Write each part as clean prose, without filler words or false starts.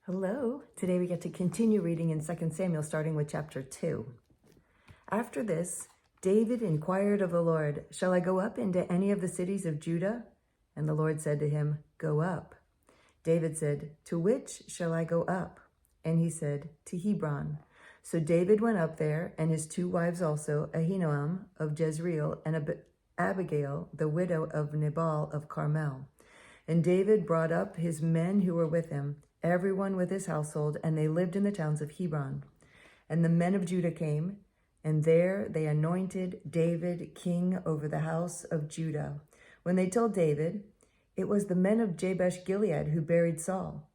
Hello. Today we get to continue reading in 2 Samuel, starting with chapter 2. After this, David inquired of the Lord, "Shall I go up into any of the cities of Judah?" And the Lord said to him, "Go up." David said, "To which shall I go up?" And he said, "To Hebron." So David went up there, and his two wives also, Ahinoam of Jezreel, and Abigail, the widow of Nabal of Carmel. And David brought up his men who were with him, everyone with his household, and they lived in the towns of Hebron. And the men of Judah came, and there they anointed David king over the house of Judah. When they told David, it was the men of Jabesh Gilead who buried Saul.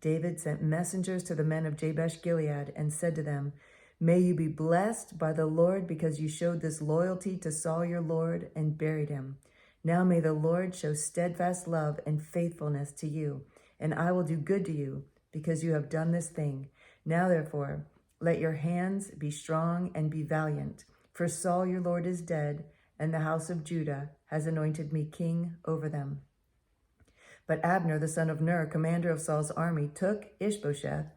David sent messengers to the men of Jabesh Gilead and said to them, "May you be blessed by the Lord because you showed this loyalty to Saul your Lord and buried him. Now may the Lord show steadfast love and faithfulness to you, and I will do good to you because you have done this thing. Now therefore, let your hands be strong and be valiant, for Saul your Lord is dead, and the house of Judah has anointed me king over them." But Abner, the son of Ner, commander of Saul's army, took Ishbosheth,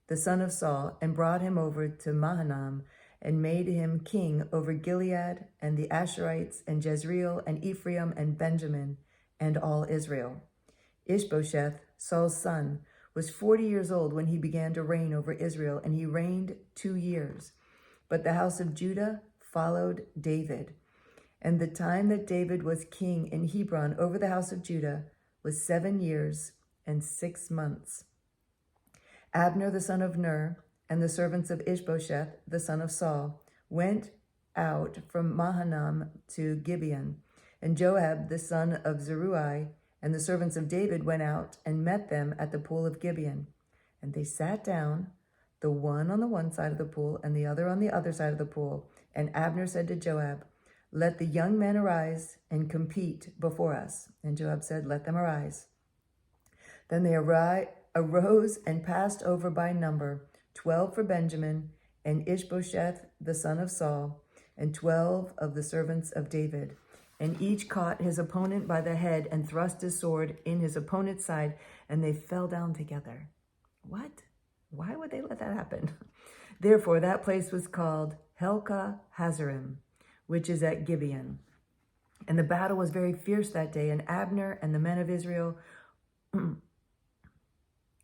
the son of Saul, and brought him over to Mahanaim, and made him king over Gilead and the Asherites and Jezreel and Ephraim and Benjamin and all Israel. Ishbosheth, Saul's son, was 40 years old when he began to reign over Israel, and he reigned 2 years. But the house of Judah followed David. And the time that David was king in Hebron over the house of Judah was 7 years and 6 months. Abner, the son of Ner, and the servants of Ishbosheth, the son of Saul, went out from Mahanaim to Gibeon. And Joab, the son of Zeruiah, and the servants of David went out and met them at the pool of Gibeon. And they sat down, the one on the one side of the pool and the other on the other side of the pool. And Abner said to Joab, "Let the young men arise and compete before us." And Joab said, "Let them arise." Then they arose and passed over by number, 12 for Benjamin, and Ishbosheth, the son of Saul, and 12 of the servants of David. And each caught his opponent by the head and thrust his sword in his opponent's side, and they fell down together. What? Why would they let that happen? Therefore, that place was called Helka Hazarim, which is at Gibeon. And the battle was very fierce that day, and Abner and the men of Israel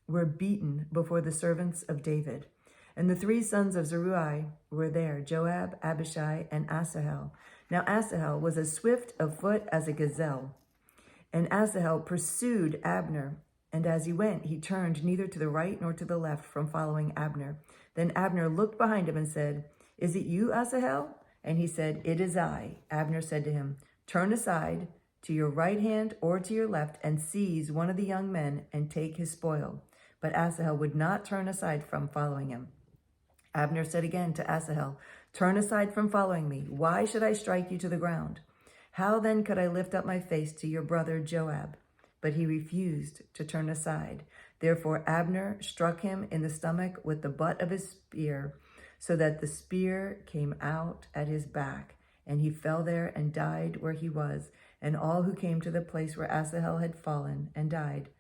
were beaten before the servants of David. And the 3 sons of Zeruiah were there, Joab, Abishai, and Asahel. Now Asahel was as swift of foot as a gazelle. And Asahel pursued Abner, and as he went, he turned neither to the right nor to the left from following Abner. Then Abner looked behind him and said, "Is it you, Asahel?" And he said, "It is I." Abner said to him, "Turn aside to your right hand or to your left and seize one of the young men and take his spoil." But Asahel would not turn aside from following him. Abner said again to Asahel, "Turn aside from following me. Why should I strike you to the ground? How then could I lift up my face to your brother Joab?" But he refused to turn aside. Therefore Abner struck him in the stomach with the butt of his spear, so that the spear came out at his back, and he fell there and died where he was. And all who came to the place where Asahel had fallen and died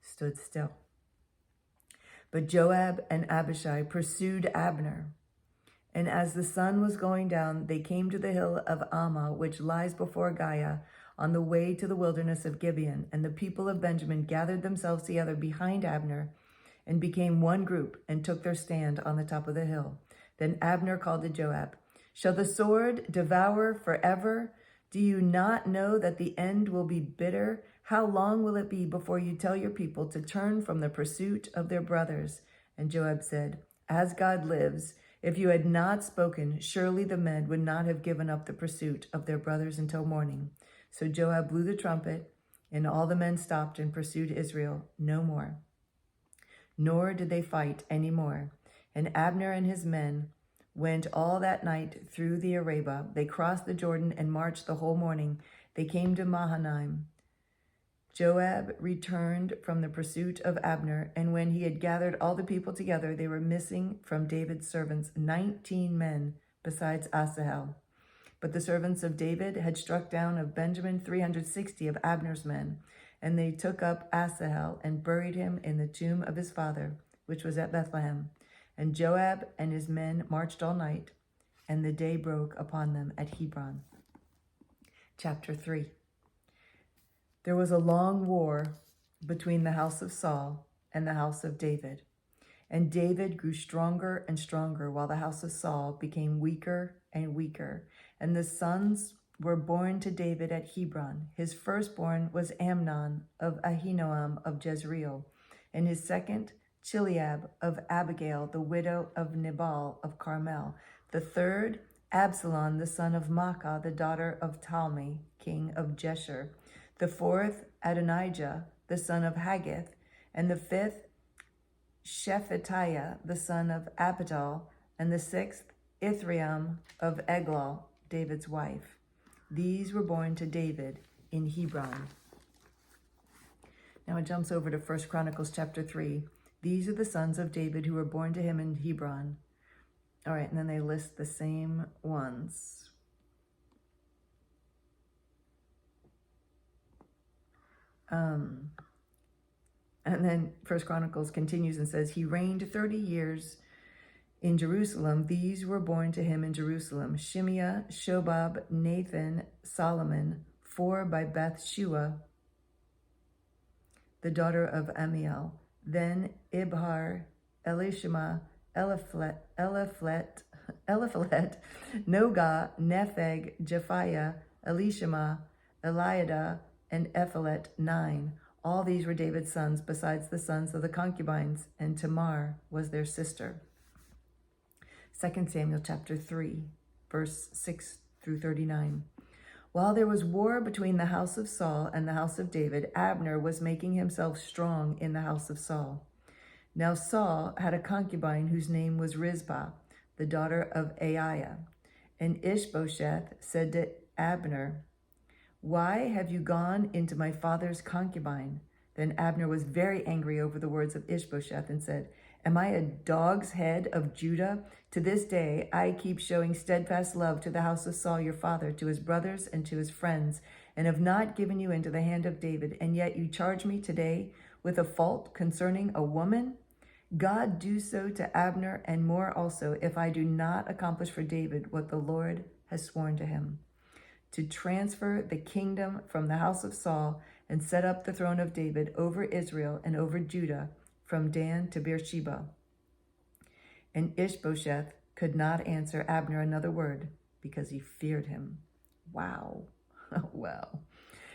stood still. But Joab and Abishai pursued Abner. And as the sun was going down, they came to the hill of Ammah, which lies before Giah, on the way to the wilderness of Gibeon. And the people of Benjamin gathered themselves together behind Abner and became one group and took their stand on the top of the hill. Then Abner called to Joab, "Shall the sword devour forever? Do you not know that the end will be bitter? How long will it be before you tell your people to turn from the pursuit of their brothers?" And Joab said, "As God lives, if you had not spoken, surely the men would not have given up the pursuit of their brothers until morning." So Joab blew the trumpet, and all the men stopped and pursued Israel no more. Nor did they fight any more. And Abner and his men went all that night through the Arabah. They crossed the Jordan and marched the whole morning. They came to Mahanaim. Joab returned from the pursuit of Abner, and when he had gathered all the people together, they were missing from David's servants 19 men besides Asahel. But the servants of David had struck down of Benjamin 360 of Abner's men, and they took up Asahel and buried him in the tomb of his father, which was at Bethlehem. And Joab and his men marched all night, and the day broke upon them at Hebron. Chapter 3. There was a long war between the house of Saul and the house of David. And David grew stronger and stronger, while the house of Saul became weaker and weaker. And the sons were born to David at Hebron. His firstborn was Amnon of Ahinoam of Jezreel, and his second, Chileab of Abigail, the widow of Nabal of Carmel. The third, Absalom, the son of Maacah, the daughter of Talmi, king of Geshur. The fourth, Adonijah, the son of Haggith. And the fifth, Shephatiah, the son of Abital. And the sixth, Ithream of Eglal, David's wife. These were born to David in Hebron. Now it jumps over to 1 Chronicles chapter 3. These are the sons of David who were born to him in Hebron. All right, and then they list the same ones. And then 1 Chronicles continues and says, he reigned 30 years in Jerusalem. These were born to him in Jerusalem: Shimeah, Shobab, Nathan, Solomon, 4 by Bathshua, the daughter of Amiel. Then Ibhar, Elishama, Eliphalet, Nogah, Nepheg, Japhiah, Elishama, Eliada, and Ephelet, 9. All these were David's sons, besides the sons of the concubines, and Tamar was their sister. 2 Samuel chapter 3, verse 6 through 39. While there was war between the house of Saul and the house of David, Abner was making himself strong in the house of Saul. Now Saul had a concubine whose name was Rizpah, the daughter of Aiah. And Ishbosheth said to Abner, why have you gone into my father's concubine? Then Abner was very angry over the words of Ishbosheth and said, am I a dog's head of Judah? To this day, I keep showing steadfast love to the house of Saul your father, to his brothers and to his friends, and have not given you into the hand of David. And yet you charge me today with a fault concerning a woman? God do so to Abner and more also, if I do not accomplish for David what the Lord has sworn to him, to transfer the kingdom from the house of Saul and set up the throne of David over Israel and over Judah, from Dan to Beersheba. And Ishbosheth could not answer Abner another word, because he feared him. Wow. Wow.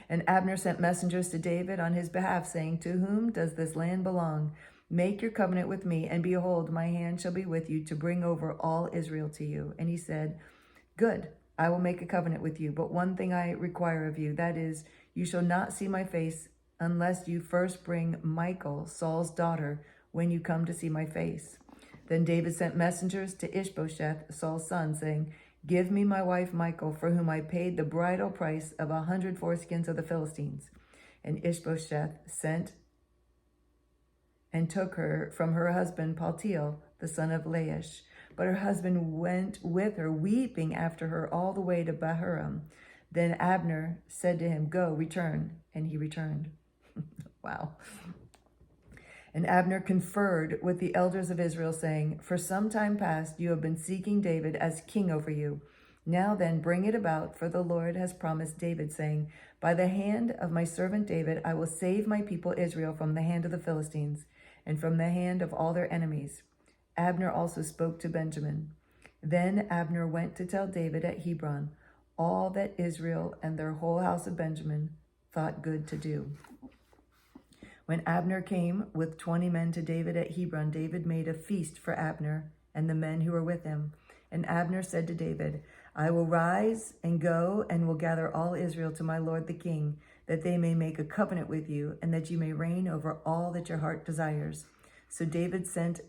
And Abner sent messengers to David on his behalf, saying, to whom does this land belong? Make your covenant with me, and behold, my hand shall be with you to bring over all Israel to you. And he said, good, I will make a covenant with you, but one thing I require of you, that is, you shall not see my face unless you first bring Michal, Saul's daughter, when you come to see my face. Then David sent messengers to Ishbosheth, Saul's son, saying, give me my wife Michal, for whom I paid the bridal price of 100 foreskins of the Philistines. And Ishbosheth sent and took her from her husband Paltiel, the son of Laish. But her husband went with her, weeping after her all the way to Bahurim. Then Abner said to him, go, return. And he returned. Wow. And Abner conferred with the elders of Israel, saying, for some time past you have been seeking David as king over you. Now then, bring it about, for the Lord has promised David, saying, by the hand of my servant David, I will save my people Israel from the hand of the Philistines and from the hand of all their enemies. Abner also spoke to Benjamin. Then Abner went to tell David at Hebron all that Israel and their whole house of Benjamin thought good to do. When Abner came with 20 men to David at Hebron, David made a feast for Abner and the men who were with him. And Abner said to David, I will rise and go and will gather all Israel to my lord the king, that they may make a covenant with you, and that you may reign over all that your heart desires. So David sent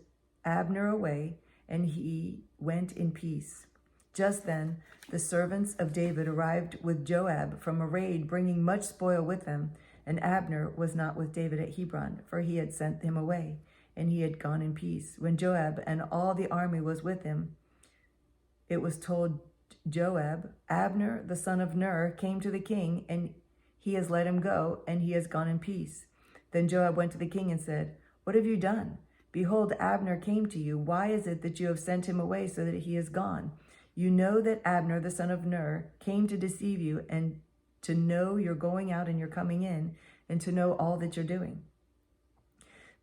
Abner away, and he went in peace. Just then, the servants of David arrived with Joab from a raid, bringing much spoil with them. And Abner was not with David at Hebron, for he had sent him away, and he had gone in peace. When Joab and all the army was with him, it was told Joab, Abner, the son of Ner, came to the king, and he has let him go, and he has gone in peace. Then Joab went to the king and said, what have you done? Behold, Abner came to you. Why is it that you have sent him away so that he is gone? You know that Abner, the son of Ner, came to deceive you and to know you're going out and you're coming in and to know all that you're doing.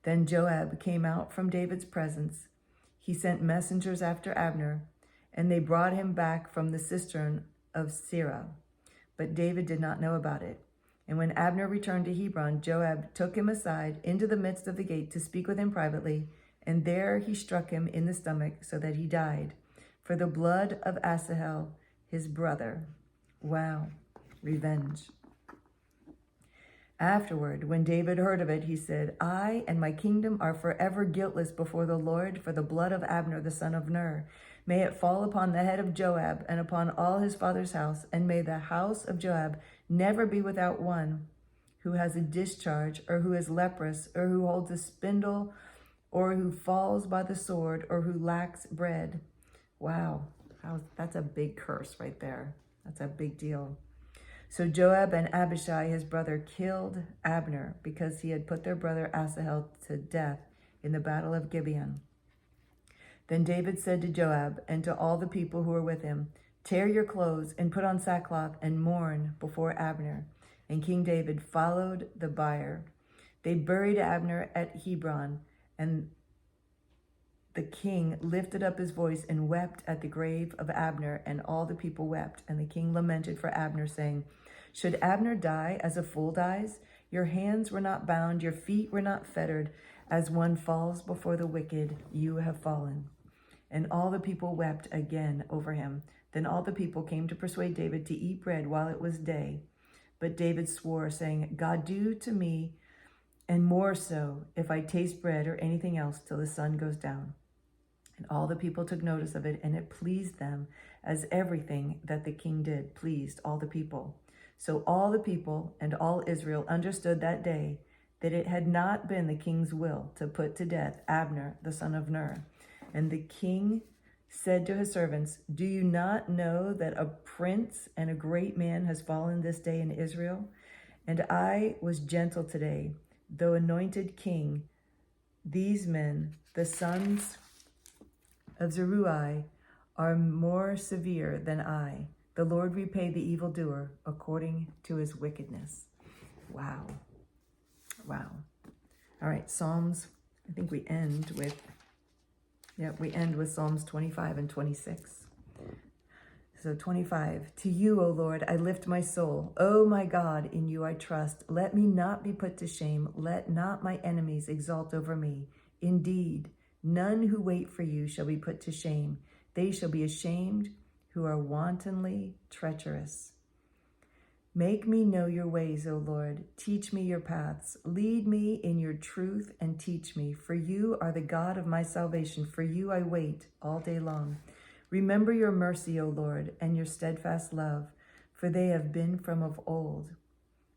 Then Joab came out from David's presence. He sent messengers after Abner, and they brought him back from the cistern of Sirah. But David did not know about it. And when Abner returned to Hebron, Joab took him aside into the midst of the gate to speak with him privately, and there he struck him in the stomach so that he died, for the blood of Asahel, his brother. Wow, revenge. Afterward, when David heard of it, he said, I and my kingdom are forever guiltless before the Lord for the blood of Abner, the son of Ner. May it fall upon the head of Joab and upon all his father's house, and may the house of Joab never be without one who has a discharge, or who is leprous, or who holds a spindle, or who falls by the sword, or who lacks bread. Wow, that's a big curse right there. That's a big deal. So Joab and Abishai, his brother, killed Abner because he had put their brother Asahel to death in the battle of Gibeon. Then David said to Joab and to all the people who were with him, tear your clothes and put on sackcloth and mourn before Abner. And King David followed the bier. They buried Abner at Hebron, and the king lifted up his voice and wept at the grave of Abner, and all the people wept. And the king lamented for Abner, saying, should Abner die as a fool dies? Your hands were not bound, your feet were not fettered. As one falls before the wicked, you have fallen. And all the people wept again over him. Then all the people came to persuade David to eat bread while it was day. But David swore, saying, God, do to me, and more so, if I taste bread or anything else till the sun goes down. And all the people took notice of it, and it pleased them, as everything that the king did pleased all the people. So all the people and all Israel understood that day that it had not been the king's will to put to death Abner, the son of Ner. And the king said to his servants, do you not know that a prince and a great man has fallen this day in Israel? And I was gentle today, though anointed king. These men, the sons of Zeruiah, are more severe than I. The Lord repay the evildoer according to his wickedness. Wow. Wow. All right, Psalms. I think we end with Psalms 25 and 26. So 25, to you, O Lord, I lift my soul. O my God, in you I trust. Let me not be put to shame. Let not my enemies exult over me. Indeed, none who wait for you shall be put to shame. They shall be ashamed who are wantonly treacherous. Make me know your ways, O Lord. Teach me your paths. Lead me in your truth and teach me. For you are the God of my salvation. For you I wait all day long. Remember your mercy, O Lord, and your steadfast love, for they have been from of old.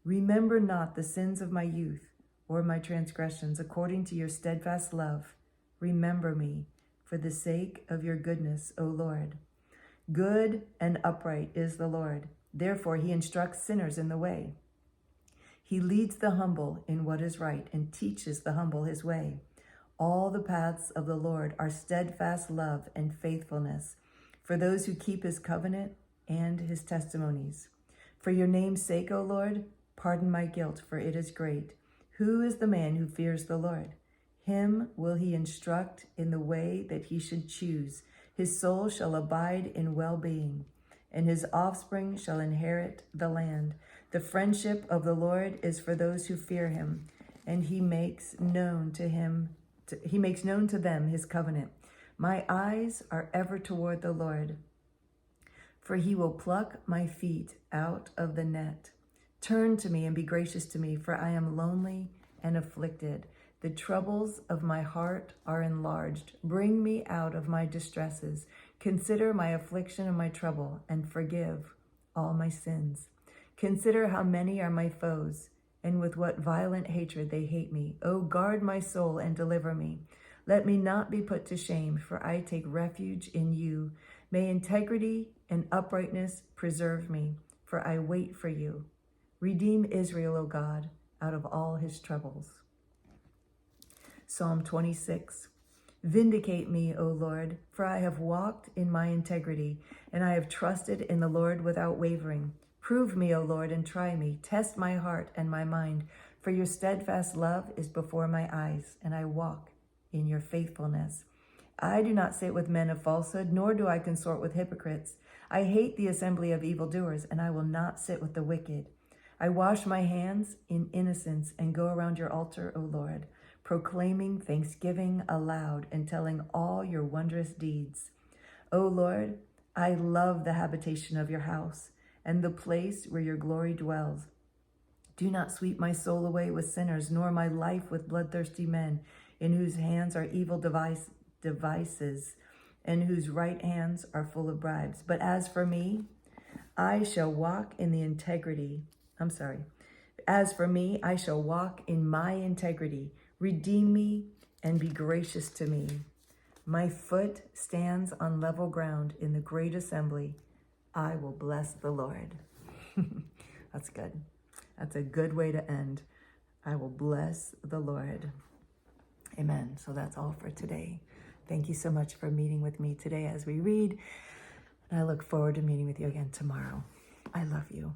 Remember not the sins of my youth or my transgressions. According to your steadfast love, remember me for the sake of your goodness, O Lord. Good and upright is the Lord. Therefore, he instructs sinners in the way. He leads the humble in what is right and teaches the humble his way. All the paths of the Lord are steadfast love and faithfulness for those who keep his covenant and his testimonies. For your name's sake, O Lord, pardon my guilt, for it is great. Who is the man who fears the Lord? Him will he instruct in the way that he should choose. His soul shall abide in well-being, and his offspring shall inherit the land. The friendship of the Lord is for those who fear him, and he makes known to them his covenant. My eyes are ever toward the Lord, for he will pluck my feet out of the net. Turn to me and be gracious to me, for I am lonely and afflicted. The troubles of my heart are enlarged. Bring me out of my distresses. Consider my affliction and my trouble, and forgive all my sins. Consider how many are my foes, and with what violent hatred they hate me. O guard my soul and deliver me. Let me not be put to shame, for I take refuge in you. May integrity and uprightness preserve me, for I wait for you. Redeem Israel, O God, out of all his troubles. Psalm 26. Vindicate me, O Lord, for I have walked in my integrity, and I have trusted in the Lord without wavering. Prove me, O Lord, and try me. Test my heart and my mind, for your steadfast love is before my eyes, and I walk in your faithfulness. I do not sit with men of falsehood, nor do I consort with hypocrites. I hate the assembly of evildoers, and I will not sit with the wicked. I wash my hands in innocence and go around your altar, O Lord, proclaiming thanksgiving aloud and telling all your wondrous deeds. O Lord, I love the habitation of your house and the place where your glory dwells. Do not sweep my soul away with sinners, nor my life with bloodthirsty men, in whose hands are evil devices, and whose right hands are full of bribes. But as for me, I shall walk in the integrity. As for me, I shall walk in my integrity. Redeem me and be gracious to me. My foot stands on level ground in the great assembly. I will bless the Lord. That's good. That's a good way to end. I will bless the Lord. Amen. So that's all for today. Thank you so much for meeting with me today as we read. And I look forward to meeting with you again tomorrow. I love you.